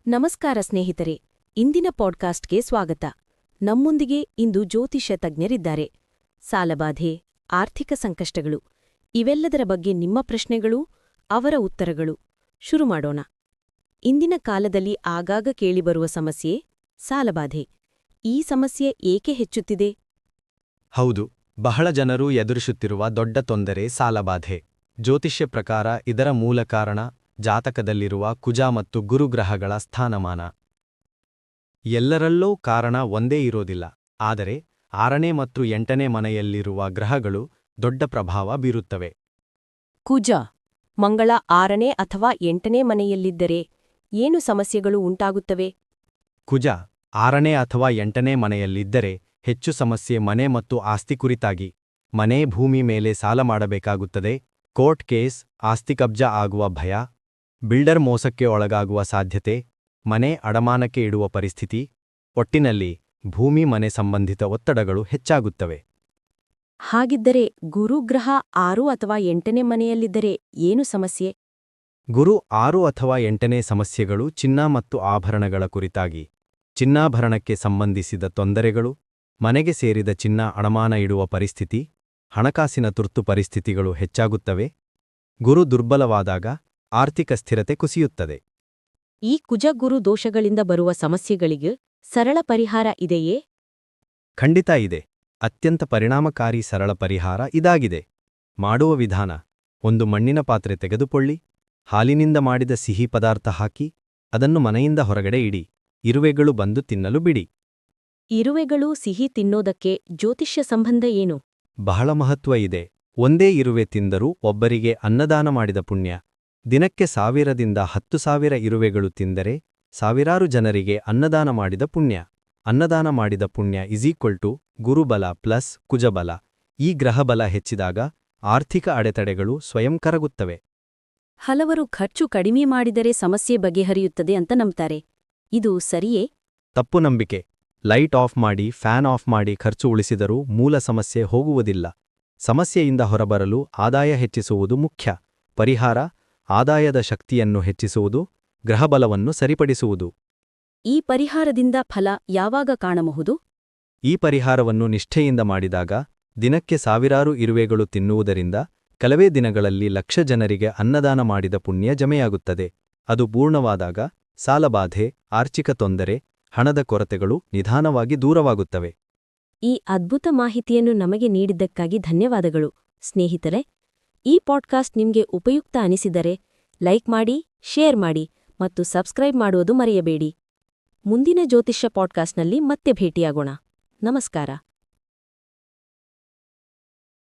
ನಮಸ್ಕಾರ ಸ್ನೇಹಿತರೆ, ಇಂದಿನ ಪಾಡ್ಕಾಸ್ಟ್ಗೆ ಸ್ವಾಗತ. ನಮ್ಮೊಂದಿಗೆ ಇಂದು ಜ್ಯೋತಿಷ್ಯ ತಜ್ಞರಿದ್ದಾರೆ. ಸಾಲಬಾಧೆ, ಆರ್ಥಿಕ ಸಂಕಷ್ಟಗಳು, ಇವೆಲ್ಲದರ ಬಗ್ಗೆ ನಿಮ್ಮ ಪ್ರಶ್ನೆಗಳು, ಅವರ ಉತ್ತರಗಳು. ಶುರು ಮಾಡೋಣ. ಇಂದಿನ ಕಾಲದಲ್ಲಿ ಆಗಾಗ ಕೇಳಿಬರುವ ಸಮಸ್ಯೆ ಸಾಲಬಾಧೆ. ಈ ಸಮಸ್ಯೆ ಏಕೆ ಹೆಚ್ಚುತ್ತಿದೆ? ಹೌದು, ಬಹಳ ಜನರು ಎದುರಿಸುತ್ತಿರುವ ದೊಡ್ಡ ತೊಂದರೆ ಸಾಲಬಾಧೆ. ಜ್ಯೋತಿಷ್ಯ ಪ್ರಕಾರ ಇದರ ಮೂಲ ಕಾರಣ ಜಾತಕದಲ್ಲಿರುವ ಕುಜ ಮತ್ತು ಗುರುಗ್ರಹಗಳ ಸ್ಥಾನಮಾನ. ಎಲ್ಲರಲ್ಲೂ ಕಾರಣ ಒಂದೇ ಇರೋದಿಲ್ಲ, ಆದರೆ 6ನೇ ಮತ್ತು 8ನೇ ಮನೆಯಲ್ಲಿರುವ ಗ್ರಹಗಳು ದೊಡ್ಡ ಪ್ರಭಾವ ಬೀರುತ್ತವೆ. ಕುಜ, ಮಂಗಳ 6ನೇ ಅಥವಾ 8ನೇ ಮನೆಯಲ್ಲಿದ್ದರೆ ಏನು ಸಮಸ್ಯೆಗಳು ಉಂಟಾಗುತ್ತವೆ? ಕುಜ 6ನೇ ಅಥವಾ 8ನೇ ಮನೆಯಲ್ಲಿದ್ದರೆ ಹೆಚ್ಚು ಸಮಸ್ಯೆ ಮನೆ ಮತ್ತು ಆಸ್ತಿ ಕುರಿತಾಗಿ. ಮನೆ, ಭೂಮಿ ಮೇಲೆ ಸಾಲ ಮಾಡಬೇಕಾಗುತ್ತದೆ, ಕೋರ್ಟ್ ಕೇಸ್, ಆಸ್ತಿ ಕಬ್ಜಾ ಆಗುವ ಭಯ, ಬಿಲ್ಡರ್ ಮೋಸಕ್ಕೆ ಒಳಗಾಗುವ ಸಾಧ್ಯತೆ, ಮನೆ ಅಡಮಾನಕ್ಕೆ ಇಡುವ ಪರಿಸ್ಥಿತಿ. ಒಟ್ಟಿನಲ್ಲಿ ಭೂಮಿ ಮನೆ ಸಂಬಂಧಿತ ಒತ್ತಡಗಳು ಹೆಚ್ಚಾಗುತ್ತವೆ. ಹಾಗಿದ್ದರೆ ಗುರುಗ್ರಹ 6 ಅಥವಾ 8ನೇ ಮನೆಯಲ್ಲಿದ್ದರೆ ಏನು ಸಮಸ್ಯೆ? ಗುರು 6 ಅಥವಾ 8ನೇ ಸಮಸ್ಯೆಗಳು ಚಿನ್ನ ಮತ್ತು ಆಭರಣಗಳ ಕುರಿತಾಗಿ. ಚಿನ್ನಾಭರಣಕ್ಕೆ ಸಂಬಂಧಿಸಿದ ತೊಂದರೆಗಳು, ಮನೆಗೆ ಸೇರಿದ ಚಿನ್ನ ಅಡಮಾನ ಇಡುವ ಪರಿಸ್ಥಿತಿ, ಹಣಕಾಸಿನ ತುರ್ತು ಪರಿಸ್ಥಿತಿಗಳು ಹೆಚ್ಚಾಗುತ್ತವೆ. ಗುರು ದುರ್ಬಲವಾದಾಗ ಆರ್ಥಿಕ ಸ್ಥಿರತೆ ಕುಸಿಯುತ್ತದೆ. ಈ ಕುಜ-ಗುರು ದೋಷಗಳಿಂದ ಬರುವ ಸಮಸ್ಯೆಗಳಿಗೆ ಸರಳ ಪರಿಹಾರ ಇದೆಯೇ? ಖಂಡಿತ ಇದೆ. ಅತ್ಯಂತ ಪರಿಣಾಮಕಾರಿ ಸರಳ ಪರಿಹಾರ ಇದಾಗಿದೆ. ಮಾಡುವ ವಿಧಾನ: ಒಂದು ಮಣ್ಣಿನ ಪಾತ್ರೆ ತೆಗೆದುಕೊಳ್ಳಿ, ಹಾಲಿನಿಂದ ಮಾಡಿದ ಸಿಹಿ ಪದಾರ್ಥ ಹಾಕಿ, ಅದನ್ನು ಮನೆಯಿಂದ ಹೊರಗಡೆ ಇಡಿ. ಇರುವೆಗಳು ಬಂದು ತಿನ್ನಲು ಬಿಡಿ. ಇರುವೆಗಳು ಸಿಹಿ ತಿನ್ನೋದಕ್ಕೆ ಜ್ಯೋತಿಷ್ಯ ಸಂಬಂಧ ಏನು? ಬಹಳ ಮಹತ್ವ ಇದೆ. ಒಂದೇ ಇರುವೆ ತಿಂದರೂ ಒಬ್ಬರಿಗೆ ಅನ್ನದಾನ ಮಾಡಿದ ಪುಣ್ಯ. ದಿನಕ್ಕೆ 1000ರಿಂದ 10,000 ಇರುವೆಗಳು ತಿಂದರೆ ಸಾವಿರಾರು ಜನರಿಗೆ ಅನ್ನದಾನ ಮಾಡಿದ ಪುಣ್ಯ. ಅನ್ನದಾನ ಮಾಡಿದ ಪುಣ್ಯ = ಗುರುಬಲ ಪ್ಲಸ್ ಕುಜಬಲ. ಈ ಗ್ರಹಬಲ ಹೆಚ್ಚಿದಾಗ ಆರ್ಥಿಕ ಅಡೆತಡೆಗಳು ಸ್ವಯಂ ಕರಗುತ್ತವೆ. ಹಲವರು ಖರ್ಚು ಕಡಿಮೆ ಮಾಡಿದರೆ ಸಮಸ್ಯೆ ಬಗೆಹರಿಯುತ್ತದೆ ಅಂತ ನಂಬ್ತಾರೆ. ಇದು ಸರಿಯೇ? ತಪ್ಪು ನಂಬಿಕೆ. ಲೈಟ್ ಆಫ್ ಮಾಡಿ, ಫ್ಯಾನ್ ಆಫ್ ಮಾಡಿ ಖರ್ಚು ಉಳಿಸಿದರೂ ಮೂಲ ಸಮಸ್ಯೆ ಹೋಗುವುದಿಲ್ಲ. ಸಮಸ್ಯೆಯಿಂದ ಹೊರಬರಲು ಆದಾಯ ಹೆಚ್ಚಿಸುವುದು ಮುಖ್ಯ. ಪರಿಹಾರ: ಆದಾಯದ ಶಕ್ತಿಯನ್ನು ಹೆಚ್ಚಿಸುವುದು, ಗ್ರಹಬಲವನ್ನು ಸರಿಪಡಿಸುವುದು. ಈ ಪರಿಹಾರದಿಂದ ಫಲ ಯಾವಾಗ ಕಾಣಬಹುದು? ಈ ಪರಿಹಾರವನ್ನು ನಿಷ್ಠೆಯಿಂದ ಮಾಡಿದಾಗ ದಿನಕ್ಕೆ ಸಾವಿರಾರು ಇರುವೆಗಳು ತಿನ್ನುವುದರಿಂದ ಕೆಲವೇ ದಿನಗಳಲ್ಲಿ ಲಕ್ಷ ಜನರಿಗೆ ಅನ್ನದಾನ ಮಾಡಿದ ಪುಣ್ಯ ಜಮೆಯಾಗುತ್ತದೆ. ಅದು ಪೂರ್ಣವಾದಾಗ ಸಾಲಬಾಧೆ, ಆರ್ಥಿಕ ತೊಂದರೆ, ಹಣದ ಕೊರತೆಗಳು ನಿಧಾನವಾಗಿ ದೂರವಾಗುತ್ತವೆ. ಈ ಅದ್ಭುತ ಮಾಹಿತಿಯನ್ನು ನಮಗೆ ನೀಡಿದ್ದಕ್ಕಾಗಿ ಧನ್ಯವಾದಗಳು. ಸ್ನೇಹಿತರೆ, ಈ ಪಾಡ್ಕಾಸ್ಟ್ ನಿಮಗೆ ಉಪಯುಕ್ತ ಅನಿಸಿದರೆ ಲೈಕ್ ಮಾಡಿ, ಶೇರ್ ಮಾಡಿ ಮತ್ತು ಸಬ್ಸ್ಕ್ರೈಬ್ ಮಾಡುವುದು ಮರೆಯಬೇಡಿ. ಮುಂದಿನ ಜ್ಯೋತಿಷ್ಯ ಪಾಡ್ಕಾಸ್ಟ್ನಲ್ಲಿ ಮತ್ತೆ ಭೇಟಿಯಾಗೋಣ. ನಮಸ್ಕಾರ.